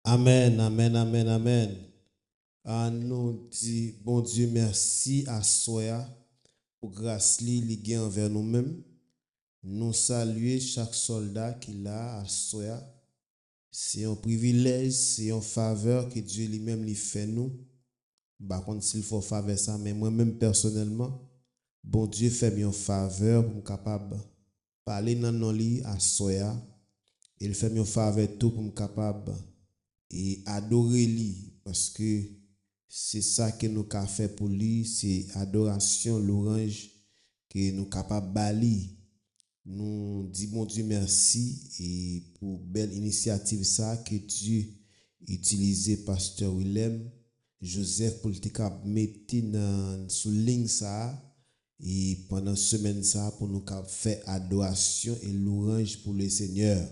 Amen, amen, amen, amen. Nous dit, bon Dieu, merci à Soya pour grâce li gain envers nous-mêmes. Nous saluer chaque soldat qui l'a à Soya. C'est un privilège, c'est une faveur que Dieu lui-même lui fait nous. Par contre, s'il faut faveur ça, mais moi-même personnellement, bon Dieu fait bien une faveur pour me capable parler dans nos lits à Soya. Il fait bien une faveur tout pour me capable et adorer lui parce que c'est ça que nous avons fait pour lui, c'est adoration, l'orange que nous capables bali. Nous disons bon Dieu merci et pour belle initiative ça que Dieu utilisé pasteur Willem Joseph pour le mettre sous ligne ça et pendant semaine ça pour nous faire adoration et l'orange pour le Seigneur.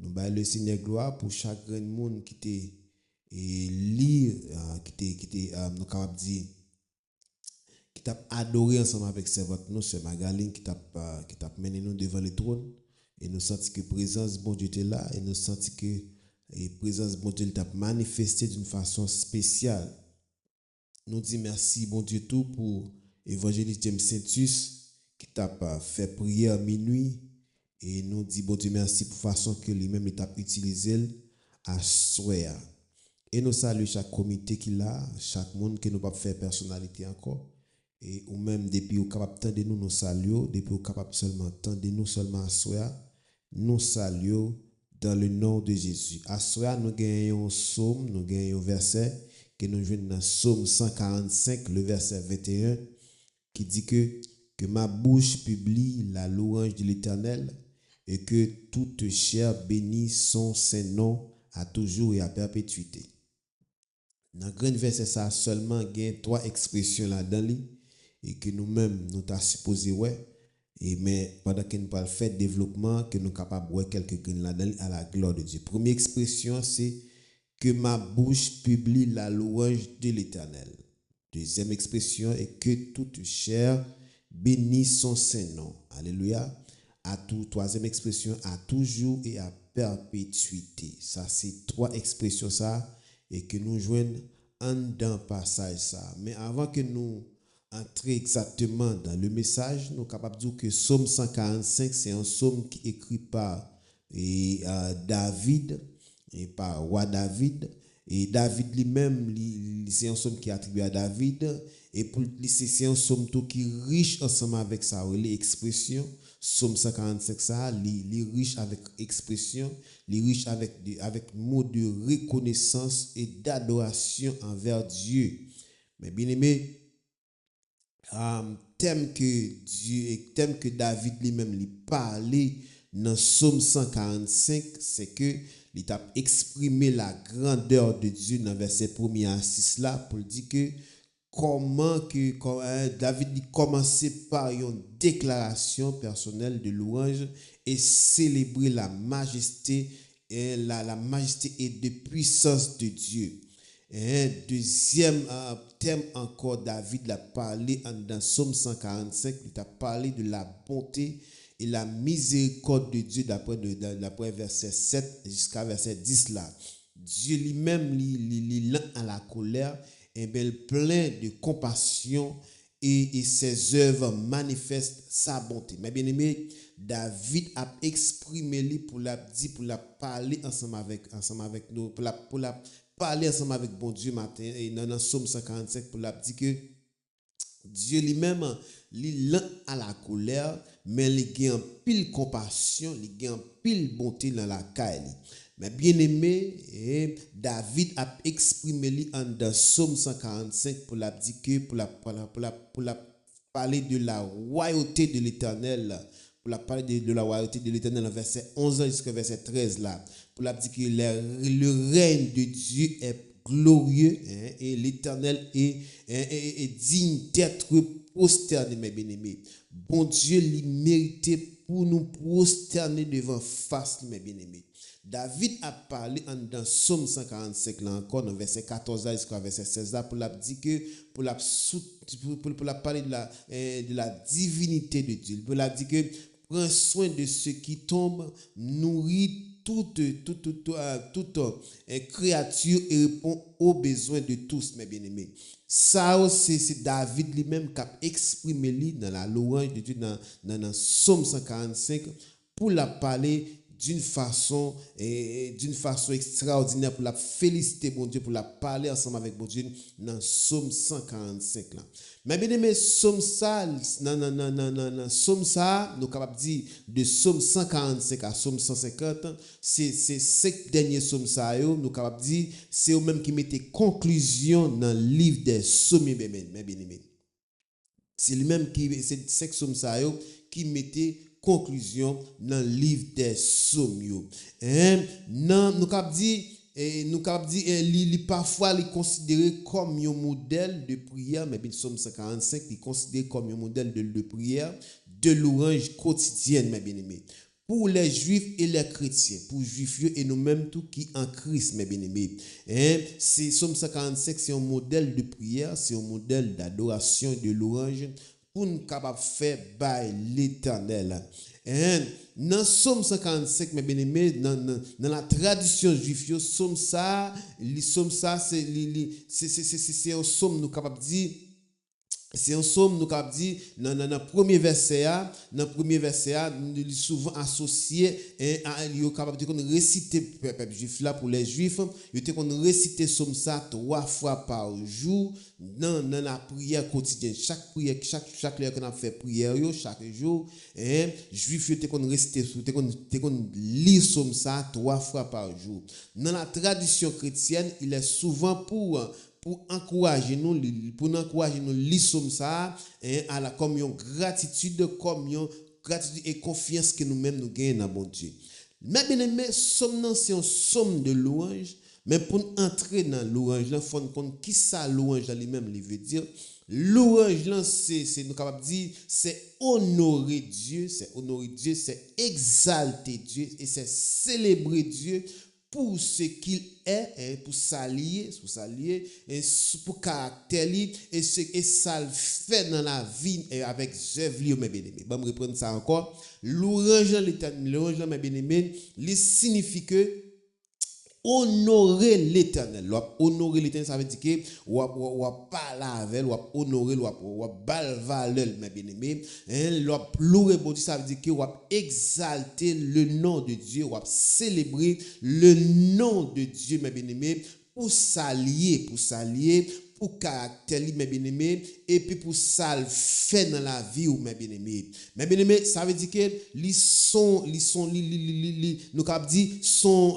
Nous baillons le Seigneur gloire pour chaque grand monde qui était et lire nous capable dire qui t'a adoré ensemble avec servante nous c'est Magaline qui t'a mené nous devant le trône et nous senti que présence bon Dieu était là et nous senti que la présence bon Dieu t'a manifesté d'une façon spéciale. Nous disons merci bon Dieu tout pour évangéliste James Saintus qui t'a fait prière à minuit et nous disons bon Dieu merci pour la façon que lui-même il t'a utilisé à souhait. Et nous saluons chaque comité qui a, chaque monde qui nous pas faire personnalité encore. Et ou même depuis au capable de nous nous saluons, depuis au capable seulement de nous seulement à soi, nous saluons dans le nom de Jésus. À soi nous gagnons un psaume, nous gagnons un verset que nous jouons dans Psaume 145, le verset 21 qui dit que ma bouche publie la louange de l'Éternel et que toute chair bénisse son saint nom à toujours et à perpétuité. Dans le grand verset, ça seulement gain trois expressions là-dedans et que nous-mêmes, nous t'as supposé ouais. Et mais pendant que nous parlons faire développement, que nous sommes capables de voir quelques graines là-dedans à la gloire de Dieu. Première expression, c'est que ma bouche publie la louange de l'Éternel. Deuxième expression est que toute chair bénisse son saint nom. Alléluia. Troisième expression, à toujours et à perpétuité. Ça, c'est trois expressions ça et que nous joignons en dans passage ça. Mais avant que nous entrions exactement dans le message, nous sommes capables de dire que Psaume 145, c'est un psaume qui est écrit par David et par roi David. Et David lui-même, c'est un psaume qui est attribué à David. Et pour c'est un psaume qui est riche ensemble avec ça, l'expression. Psaume 145, ça, il est riche avec expression, il est riche avec mots de reconnaissance et d'adoration envers Dieu. Mais bien aimé, thème que David lui-même lui parlait dans Psaume 145, c'est que il a exprimé la grandeur de Dieu dans verset 1er à 6 là pour dire que David dit commencer par une déclaration personnelle de louange et célébrer la majesté et la majesté et de puissance de Dieu. Et un deuxième thème encore, David a parlé dans Psaume 145, il a parlé de la bonté et la miséricorde de Dieu d'après verset 7 jusqu'à verset 10 là. Dieu lui-même, lent à la colère, et bien plein de compassion et ses œuvres manifestent sa bonté. Mais bien aimé, David a exprimé pour la parler ensemble avec nous, pour la parler ensemble avec bon Dieu matin et dans le Psaume 145 pour la dire que Dieu lui-même, il lent à la colère, mais il a en pile compassion, il a en pile bonté dans la caille. Mais bien aimé, David a exprimé dans Psaume 145 pour la dire que pour la parler de la royauté de l'Éternel, pour la parler de la royauté de l'Éternel en verset 11 jusqu'au verset 13 là, pour la dire que le règne de Dieu est glorieux et l'Éternel est digne d'être prosterné, mes bien-aimés. Bon Dieu, il méritait pour nous prosterner devant face, mes bien-aimés. David a parlé dans Psaume 145 là encore, dans verset 14 jusqu'à verset 16 là, pour la dire que pour la parler de la divinité de Dieu, pour la dire que prends soin de ceux qui tombent, nourrit créature et répond aux besoins de tous, mes bien-aimés. Ça, c'est David lui-même qui a exprimé dans la louange de Dieu, dans Psaume 145, pour la parler d'une façon extraordinaire, pour la féliciter, bon Dieu, pour la parler ensemble avec bon Dieu, dans Psaume 145 là. Mais bien aimé, Psaume ça, Psaume ça, nous capables de dire de Psaume 145 à Psaume 150, c'est 5 derniers psaumes ça, nous capables de dire, c'est eux même qui mettaient conclusion dans le livre des psaumes, mes bien-aimés. C'est lui-même qui, c'est 5 psaumes ça, qui mettaient conclusion dans le livre des psaumes. Nous capables de dire, parfois il est considéré comme un modèle de prière, mais bien Psaume 145 il est considéré comme un modèle de prière, de louange quotidienne, mes bien-aimés. Pour les juifs et les chrétiens, pour juifs et nous-mêmes tout qui en Christ, mes bien-aimés. C'est Psaume 145, c'est un modèle de prière, c'est un modèle d'adoration et de louange pour nous capables de faire by l'Éternel. Dans Psaume 55, mes bien-aimés, dans la tradition juive, Psaume ça, c'est un psaume nous capable de dire. C'est un psaume nous capable dire dans le premier verset nous souvent associé à il capable de réciter peuple juif là pour les juifs, il était qu'on réciter psaume ça 3 fois par jour dans la prière quotidienne, chaque prière chaque heure qu'on a fait prière chaque jour juif était qu'on réciter qu'on lire psaume ça 3 fois par jour. Dans la tradition chrétienne, il est souvent pour encourager nous lire somme ça à la communion gratitude et confiance que nous-mêmes nous gagnons dans bon Dieu. Mais bien aimé, somme c'est un somme de louange, mais pour entrer dans louange là faut comprendre qui ça louange là lui-même il veut dire. Louange là c'est nous capable dire c'est honorer Dieu, c'est exalter Dieu et c'est célébrer Dieu pour ce qu'il est, pour s'allier, et pour caractère, et ça le fait dans la vie et avec œuvre, mes bien-aimés. Bon, je reprendre ça encore. Louange l'éternel, mes bien-aimés, il signifie que honorer l'éternel. Honorer l'éternel, ça veut dire que ou parler avec, ou honorer, ou bal valeur, mes bien-aimés. Louer bon Dieu, ça veut dire que ou exalter le nom de Dieu, ou célébrer le nom de Dieu, mes bien-aimés, pour s'allier, pour caractère, mes bien-aimés, et puis pour ça le fait dans la vie, mes bien-aimés. Mes bien-aimés, ça veut dire que nous avons dit, sont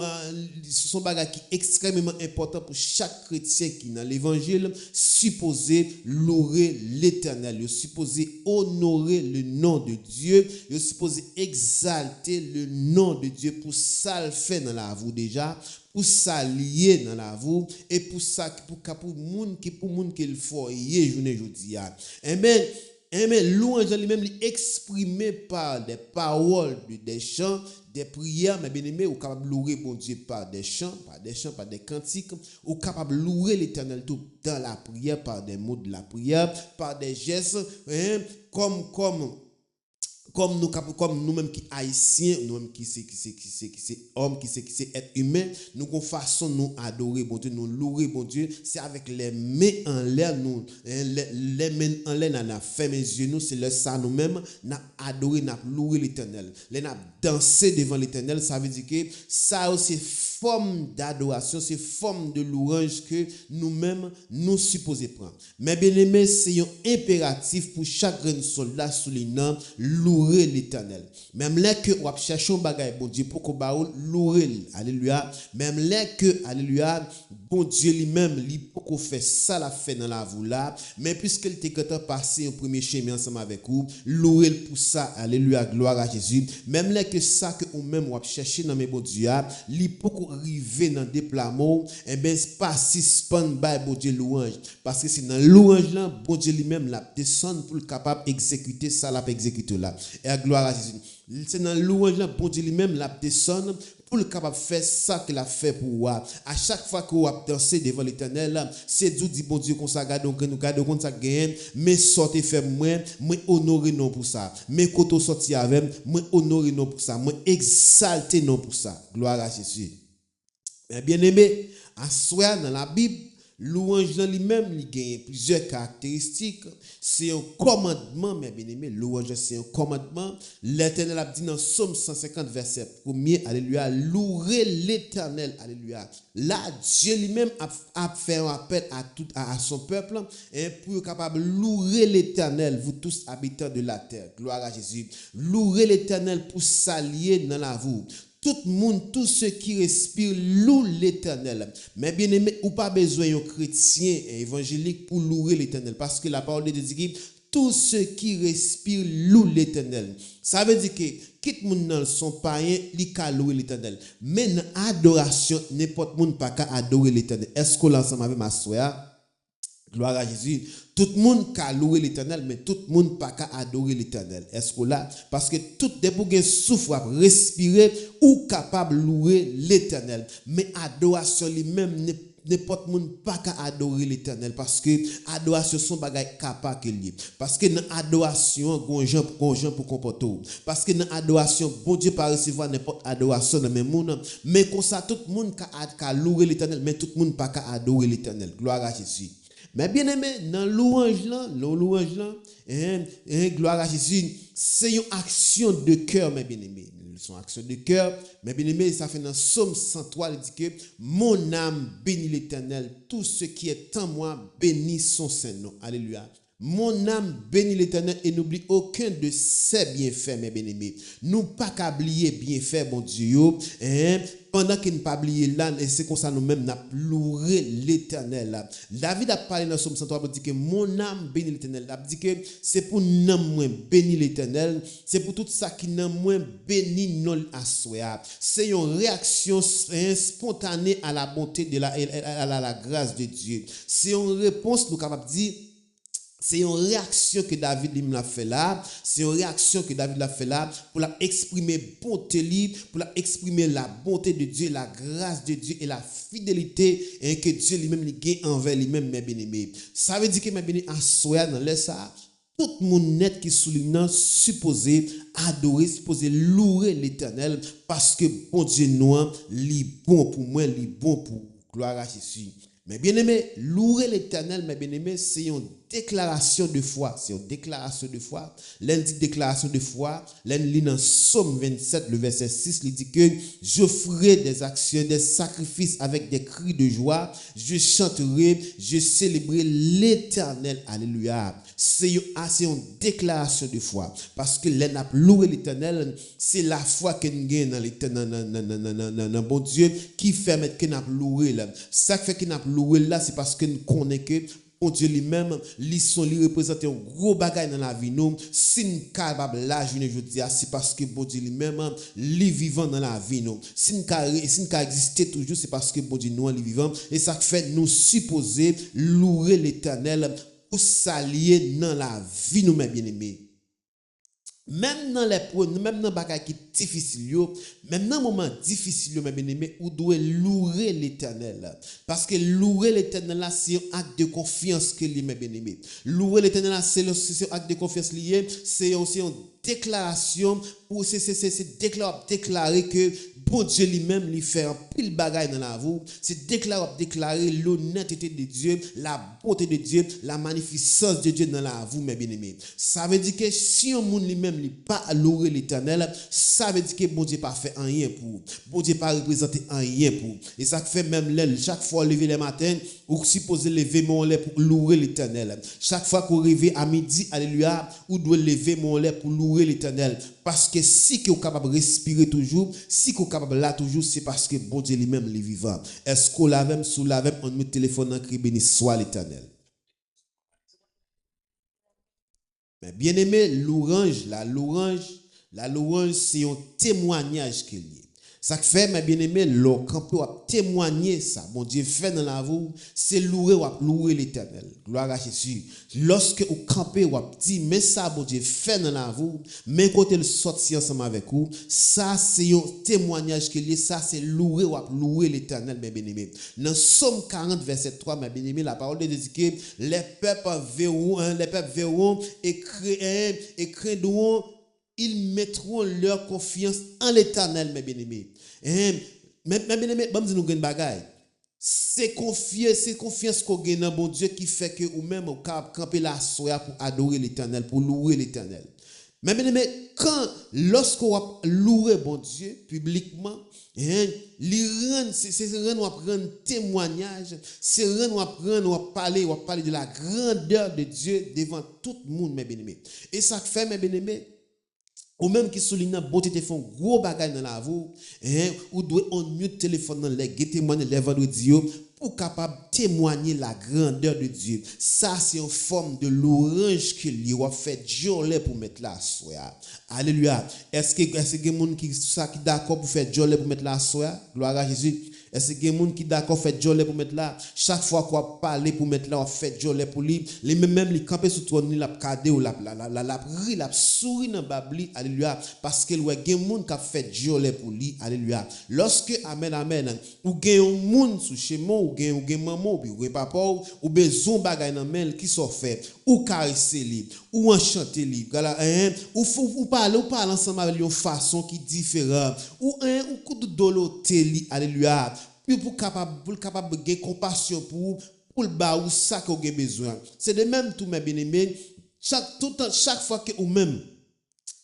bagages qui est extrêmement important pour chaque chrétien qui dans l'évangile, supposé louer l'éternel, supposé honorer le nom de Dieu, supposé exalter le nom de Dieu pour ça le fait dans la vie déjà, pour s'allier dans la vie et pour ça pour monde qu'il faut journée aujourd'hui. Amen. Louange lui-même exprimé par des paroles, des chants, des prières, mais bien aimé, ou capable de louer bon Dieu par des chants, par des cantiques, ou capable de louer l'Éternel tout dans la prière par des mots de la prière, par des gestes, comme nous-mêmes qui haïtiens, nous-mêmes qui c'est hommes, qui c'est être humain, nous qu'on façon nous adorer bon Dieu, nous louer bon Dieu, c'est avec les mains en l'air, nous les mains en l'air, n'a fait mes yeux, nous c'est le ça nous-mêmes, n'a adoré, n'a loué l'Éternel, n'a dansé devant l'Éternel, ça veut dire que ça aussi forme d'adoration, c'est forme de louange que nous-mêmes nous supposons prendre. Mais bien aimé, c'est un impératif pour chaque grand soldat soulignant louer l'Éternel. Même là que on cherche un bagage bon Dieu pour qu'on louer, alléluia. Même là que alléluia, bon Dieu lui-même lui pour qu'on fait ça la fait dans la vie là, mais puisqu'il était passé au premier chemin ensemble avec vous, louer pour ça, alléluia, gloire à Jésus. Même là que ça que ou même on chercher dans mes bon Dieu, lui pour river dans déploiement, et bien pas suspendre by bon Dieu louange parce que c'est dans louange là bon Dieu lui-même la descend pour le capable exécuter ça l'a exécuter là. Et à gloire à Jésus. C'est dans louange là bon Dieu lui-même la descend pour le capable faire ça qu'il a fait pour vous. À chaque fois que vous dansez devant l'Éternel, c'est Dieu dit bon Dieu qu'on ça garde donc nous garde comme ça gagne, mais sortez faire moi honorer non pour ça. Mais quand sorti avec moi honorer non pour ça, moi exalter non pour ça. Gloire à Jésus. Mais bien aimé, à soi dans la Bible, louange dans lui-même, il gagne plusieurs caractéristiques. C'est un commandement, mais bien aimé, louange c'est un commandement. L'Éternel a dit dans Psaume 150, verset 1er, alléluia, louez l'Éternel, alléluia. Là, Dieu lui-même a fait un appel à son peuple, et pour être capable de louer l'Éternel, vous tous habitants de la terre. Gloire à Jésus. Louez l'Éternel pour s'allier dans la vie. Tout le monde, tous ceux qui respirent, louent l'Éternel. Mais bien aimé, ou pas besoin d'un chrétien et évangélique pour louer l'Éternel. Parce que la parole de Dieu dit, tous ceux qui respirent, louent l'Éternel. Ça veut dire que, tout le monde dans son païen, il peut louer l'Éternel. Mais dans l'adoration, n'importe monde pas qu'à adorer l'Éternel. Est-ce qu'on l'ensemble avec ma soeur? Gloire à Jésus. Tout le monde peut louer l'Éternel, mais tout le monde pas qu'à adorer l'Éternel. Est-ce que là? Parce que tout debout qui souffre, respirer ou capable de louer l'Éternel. Mais adoration lui-même n'importe monde pas qu'à adorer l'Éternel parce que adoration son bagay capable que lié parce que dans adoration gonjan pour comporter parce que dans adoration bon Dieu pas recevoir n'importe adoration dans même monde mais comme ça tout le monde qu'à louer l'Éternel mais tout le monde pas qu'à adorer l'Éternel. Gloire à Jésus. Mais bien aimé, dans louange là, gloire à Jésus, c'est une action de cœur, mes bien-aimés. C'est une action de cœur, mais bien aimé, ça fait dans Psaume 103, il dit que mon âme bénit l'Éternel, tout ce qui est en moi bénit son Saint-Nom. Alléluia. Mon âme bénit l'Éternel et n'oublie aucun de ses bienfaits, mes bien-aimés. Nous pas qu'à oublier bienfaits, bon Dieu, pendant qu'il ne pas oublier là, et c'est comme ça nous-mêmes, nous loué l'Éternel. David a parlé dans Psaume 103, il dit que mon âme bénit l'Éternel. Il a dit que c'est pour nous moins bénir l'Éternel, c'est pour tout ça qui nous moins béni non à soi. C'est une réaction spontanée à la bonté de la grâce de Dieu. C'est une réponse, nous capables de dire. C'est une réaction que David l'a fait là. C'est une réaction que David l'a fait là pour exprimer bonté, pour exprimer la bonté de Dieu, la grâce de Dieu et la fidélité que Dieu lui-même gagne envers lui-même, mes bien-aimés. Ça veut dire que mes bien-aimés, à soi dans le ça, tout le monde net qui souligne supposé adorer, supposé louer l'Éternel parce que bon Dieu noir, il bon pour moi, il bon pour gloire à Jésus. Mais bien aimé, louer l'Éternel, mes bien aimés, c'est une déclaration de foi. C'est une déclaration de foi. Lundi, déclaration de foi. Lundi, dans Psaume 27, le verset 6, il dit que je ferai des actions, des sacrifices avec des cris de joie. Je chanterai, je célébrerai l'Éternel. Alléluia. C'est une déclaration de foi. Parce que l'on a loué l'Éternel, c'est la foi que nous gagnons dans l'Éternel, dans bon Dieu, qui fait mettre que nous avons loué là. Ça fait que nous avons loué là, c'est parce que nous connaissons que bon Dieu lui-même, il représente un gros bagage dans la vie. Nous, si nous sommes capables là, je dis, c'est parce que bon Dieu lui-même, il est vivant dans la vie. Nous. Si nous sommes existé toujours, c'est parce que bon Dieu nous est vivant. Et ça fait nous supposer louer l'Éternel pour s'allier dans la vie, nous, mes bien-aimés. Même dans les même dans les qui difficile, même dans les moments difficiles, mes bien-aimés, vous devez louer l'Éternel. Parce que louer l'Éternel, c'est un acte de confiance que mes bien-aimés. Louer l'Éternel, c'est un acte de confiance lié, c'est aussi une déclaration pour déclarer que bon Dieu lui-même lui fait un pile bagaille dans la vie. C'est déclarer l'honnêteté de Dieu, la bonté de Dieu, la magnificence de Dieu dans la vie, mes bien-aimés. Ça veut dire que si un monde lui-même n'est pas loué l'Éternel, ça veut dire que bon Dieu pas fait rien pour. Bon Dieu pas représenté rien pour. Et ça fait même chaque fois lever le matin, ou supposé lever mon lait pour louer l'Éternel. Chaque fois qu'on réveille à midi, alléluia, ou doit lever mon lait pour louer l'Éternel. Parce que si vous êtes capable de respirer toujours, si vous êtes capable de là toujours, c'est parce que bon Dieu lui-même est vivant. Est-ce qu'on l'a même, sous la même, on met téléphone dans le cri béni soit l'Éternel. Mais bien aimé, la louange, c'est un témoignage qu'il y a. Ça fait, mes bien-aimés, quand on peut témoigner ça, bon Dieu fait dans la vie, c'est louer l'éternel. Gloire à Jésus. Lorsque vous campez, vous dites, mais ça, bon Dieu fait dans la vie, mais côté le sortir ensemble avec vous, ça, c'est un témoignage qu'il y a, ça, c'est louer l'éternel, mes bien-aimés. Dans Somme 40, verset 3, mes bien-aimés, la parole de Dieu dit que les peuples verront et craindront. Ils mettront leur confiance en l'éternel, mes bien-aimés. Mes bien-aimés, je vais vous dire une bagaille. C'est confiance qu'on gagne dans bon Dieu qui fait que ou même au camper la soya pour adorer l'éternel, pour louer l'éternel. Mes bien-aimés, lorsqu'on louer bon Dieu publiquement, c'est rendre prendre témoignage, c'est rendre parler de la grandeur de Dieu devant tout le monde, mes bien-aimés. Et ça fait, mes bien-aimés, ou même qui souligne bon te font gros bagage dans la vie, ou doit on mieux téléphone dans les témoigner les vendredi pour capable témoigner la grandeur de Dieu. Ça c'est une forme de louange qu'il y a fait jolie pour mettre la soya. Alléluia. Est-ce que des gens qui d'accord pour faire jolie pour mettre la soya? Gloire à Jésus. Est-ce que des gens qui d'accord faire jolie pour mettre là? Chaque fois qu'on parle pour mettre là, on fait jolie pour lui. Les même les camper sur trône, la cadet ou la ri, la souris dans babli. Alléluia. Parce que ouais, des gens qui fait jolie pour lui. Alléluia. Lorsque amen amen, ou gen un monde sous chez moi, ou gen maman ou papa ou besoin bagay nan men qui sont fait, ou caresser lui, ou enchanter lui. Ou parler ensemble avec une façon qui différente, ou coup de doloter lui. Alléluia. Puis pour capable de compassion pour le bas ou ça que vous avez besoin. C'est de même tout mes bien-aimés, chaque fois que ou même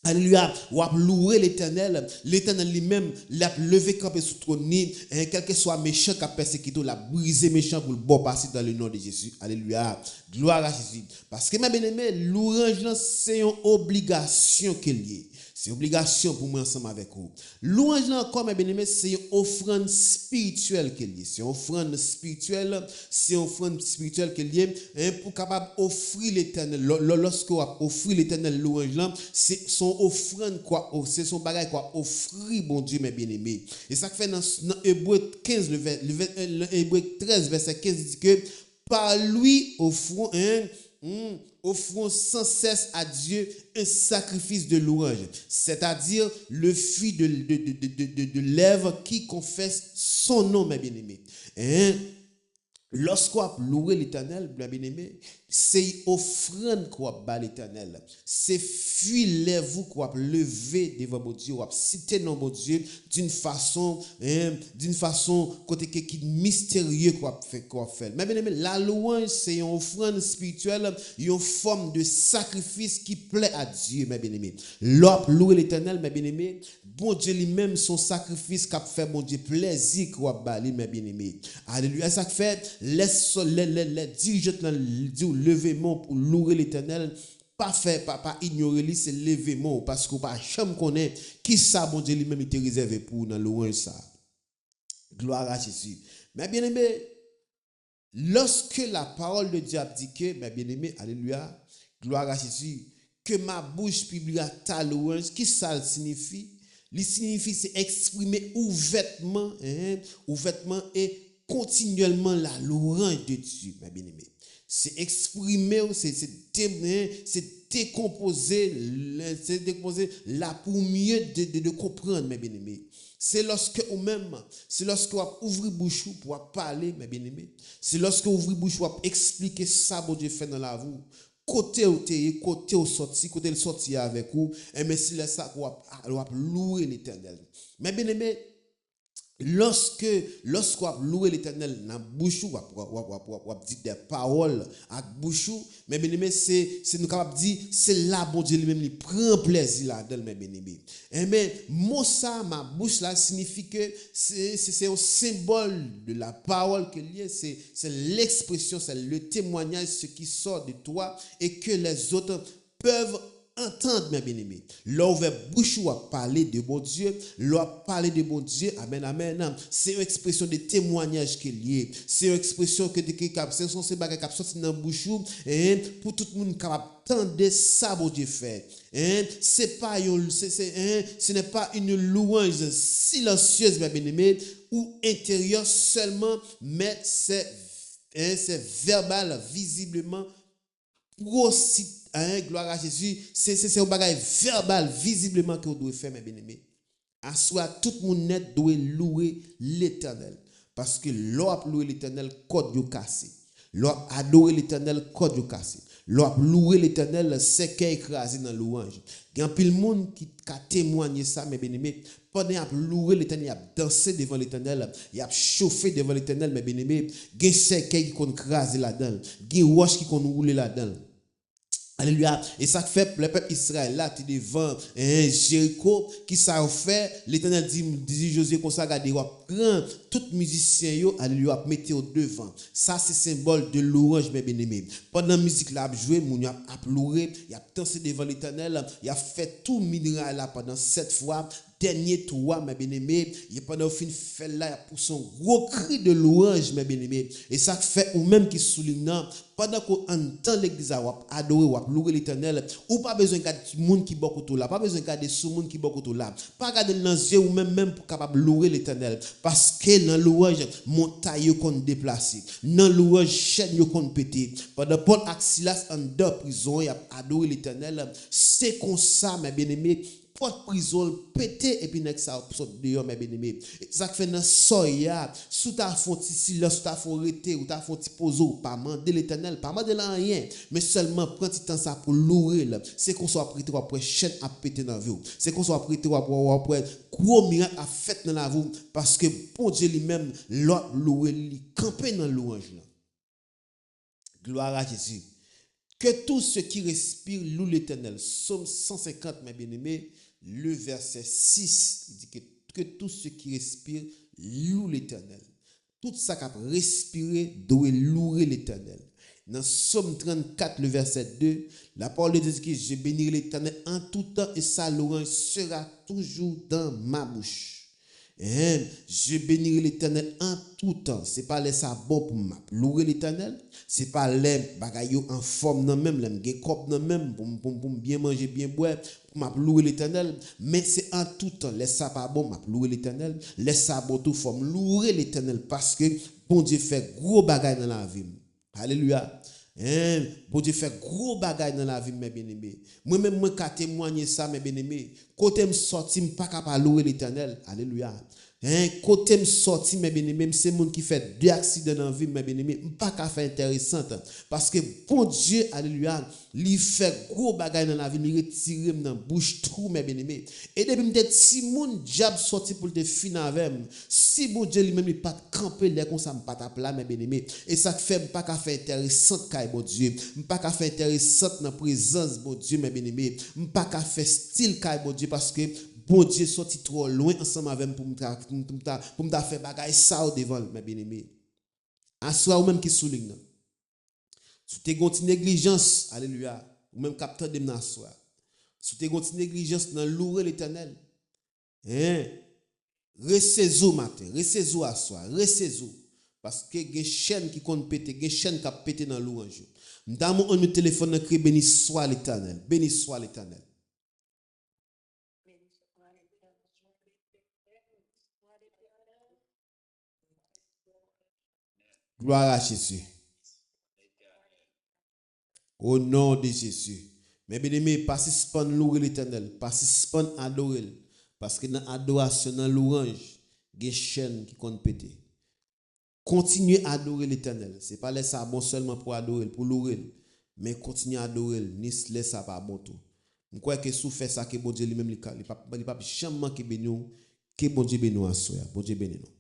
alléluia, ou à louer l'éternel lui-même, l'a levé campé sous trône, quel que soit méchant qui a persécuté, l'a brisé méchant pour le bon passer dans le nom de Jésus. Alléluia. Gloire à Jésus. Parce que mes bien-aimés, louange c'est une obligation qu'il y ait. C'est une obligation pour moi ensemble avec vous. Louange là encore, mes bien-aimés, c'est une offrande spirituelle qu'il y a. C'est une offrande spirituelle, qu'il y a pour capable offrir l'éternel. Lorsque vous offrez l'éternel louange là, c'est son offrande quoi, c'est son bagage quoi, offrir bon Dieu, mes bien-aimés. Et ça fait dans Hébreu 15, Hébreu 13, verset 15, dit que par lui offrons sans cesse à Dieu un sacrifice de louange, c'est-à-dire le fruit de lèvres qui confesse son nom, mes bien-aimés. Lorsqu'on loue l'éternel, bien-aimé, c'est offrande qu'on bat l'éternel. C'est fuir vous qu'on lever devant mon Dieu, qu'on citer nom mon Dieu d'une façon côté qui mystérieux qu'on fait. Mais bien-aimé, la louange c'est une offrande spirituelle, une forme de sacrifice qui plaît à Dieu, mes bien-aimés. L'op louer l'éternel, mes bien-aimés, bon Dieu lui-même son sacrifice qu'a fait bon Dieu plaisir qu'on bat mes bien-aimés. Alléluia, ça fait laisse les dirigeants levez-moi pour louer l'éternel, pas ignorer lui, c'est lever-moi parce qu'on pas jamais connaît qui ça bon Dieu lui-même était réservé pour dans louange ça. Gloire à Jésus. Mais bien aimé, lorsque la parole de Dieu a dit que, mes bien-aimés, alléluia, gloire à Jésus, que ma bouche publiera ta louange, qui ça signifie? Il signifie c'est exprimer ouvertement et continuellement la louange de Dieu, mes bien-aimés. C'est exprimer, c'est décomposer là pour mieux de comprendre, mes bien-aimés. C'est lorsque vous ouvrez bouche pour parler, mes bien-aimés. C'est lorsque vous ouvrez bouche pour expliquer ça, bon Dieu fait dans la vie. Côté au sorti, côté le sorti avec vous, et mais c'est ça qu'on va louer l'éternel. Mes bien-aimés, lorsqu'on loue l'éternel dans bouche ou dire des paroles à bouche, mais bien aimé c'est nous capable dire c'est là bon Dieu lui-même il prend plaisir là dedans mes bien-aimés. Mais mot ça ma bouche là signifie que c'est un symbole de la parole que lié, c'est l'expression, c'est le témoignage ce qui sort de toi et que les autres peuvent entendre, mes bien-aimés. Là, ouvert bouche ou à parler de bon Dieu, là, parler de bon Dieu, amen, amen. C'est une expression de témoignage qui est liée. C'est une expression que ce sont ces bagages qui sortent dans la bouche pour tout le monde capable d'entendre ça, bon Dieu fait. Ce n'est pas une louange silencieuse, mes bien-aimés, ou intérieure seulement, mais c'est verbal, visiblement. Gloire à Jésus, c'est un bagage verbal, visiblement, que vous devez faire, mes bien-aimés. À soi, tout le monde net doit louer l'Éternel. Parce que l'on louer l'Éternel, code yo cassé. L'on adorer l'Éternel, code yo cassé. L'on louer l'Éternel, c'est qu'il écrasé dans louange. Il y a plein de monde qui a témoigné ça, mes bien-aimés. Pendant qu'il a loué l'Éternel, il a dansé devant l'Éternel, il a chauffé devant l'Éternel, mes bien-aimés. Il y a c'est qui a écrasé là-dedans. Il y a roche qui a roulé là-dedans. Alléluia. Et ça fait le peuple Israël là, tu devant Jéricho, qui ça fait, l'Éternel dit Josué comme ça, regardez, prend tout musicien yo, alléluia, mettez au devant. Ça c'est symbole de louange, mes bien-aimés. Pendant la musique là, a joué, mon a pleuré, il a dansé devant l'Éternel, il a fait tout minéral là pendant 7 fois. Dernier tour, mes bien-aimés, il pendant fin fait là pour son gros cri de louange, mes bien-aimés. Et ça fait ou même qui souligne pendant qu'on entend l'église à adorer ou louer l'Éternel, ou pas besoin de monde qui beaucoup là, pas besoin de garder sous monde qui beaucoup là, pas garder dans les yeux ou même pour capable louer l'Éternel, parce que dans louange montagne qu'on déplacer, dans louange chaîne qu'on péter. Pendant Paul Axilas en deux prison, il a adoré l'Éternel, c'est comme ça, mes bien-aimés. Porte prison pété et puis nek ça saute dehors mes bien-aimés. Ça fait dans soya sous ta fonti silence sous ta forêté ou ta fonti pozo pas demander l'Éternel pas demander rien mais seulement prendre du temps ça pour louer c'est qu'on soit prêté après chaîne à péter dans vous c'est qu'on soit prêté après gros miracle à fait dans la vie parce que bon Dieu lui-même l'autre louer lui camper dans louange là. Gloire à Jésus. Que tout ce qui respire loue l'Éternel. Psaume 150 mes bien-aimés. Le verset 6, il dit que tout ce qui respire loue l'Éternel. Tout ça qui a respiré doit louer l'Éternel. Dans Psaume 34, le verset 2, la parole de Dieu dit que je bénirai l'Éternel en tout temps et sa louange sera toujours dans ma bouche. Je bénirai l'Éternel en tout temps. Ce n'est pas les sabons pour louer l'Éternel. Ce n'est pas les bagailles en forme non même, les copes non même, pour bien manger, bien boire, pour louer l'Éternel. Mais c'est en tout temps. Les sabons pour louer l'Éternel. Les sabons tout forme louer l'Éternel parce que bon Dieu fait gros bagailles dans la vie. Alléluia. Bon Dieu fait gros bagailles dans la vie, mes bien-aimés. Moi-même, moi, quand témoigner ça, mes bien-aimés, côté me sorti, je ne pas capable louer l'Éternel. Alléluia. Côté me sorti, mes bien-aimés, c'est monde qui fait 2 accidents dans la vie, mes bien-aimés, je pas qu'à faire intéressant. Parce que bon Dieu, alléluia, lui fait gros bagailles dans la vie, il retire dans la bouche tout, mes bien-aimés. Et depuis peut-être si mon diable sorti pour te finir avec, si bon Dieu lui-même, il pas camper là comme ça, pas ta plat, mes bien-aimés. Et ça fait pas qu'à faire intéressant, bon Dieu. Pas qu'à faire intéressant dans la présence, bon Dieu, mes bien-aimés. Pas qu'à faire style, bon Dieu, parce que bon Dieu sorti trop loin ensemble avec pour me faire bagaille ça devant mes bien-aimés. À soi ou même qui souligne. Si tu as une négligence, alléluia, ou même capteur de m'na soi. Si tu as une négligence dans louer l'Éternel, ressaisons matin, ressaisons à soi, ressaisons. Parce que il y a des chaînes qui comptent péter, il y a des chaînes qui péter dans louange. Dans mon téléphone, écrit béni soit l'Éternel, béni soit l'Éternel. Gloire à Jésus. Au nom de Jésus. Mais bien aimé, pas suspendre louer l'Éternel, pas suspendre adorer. Parce que dans l'adoration, dans l'orange, il y a des chaînes qui comptent péter. Continuez à adorer l'Éternel. Ce n'est pas laisser ça bon seulement pour adorer, pour louer. Mais continuez à adorer, ni se laisser ça pas bon tout. Je crois que si vous faites ça, que bon Dieu lui-même, il ne peut pas jamais que bon Dieu bénisse à soi. Bon Dieu bénisse.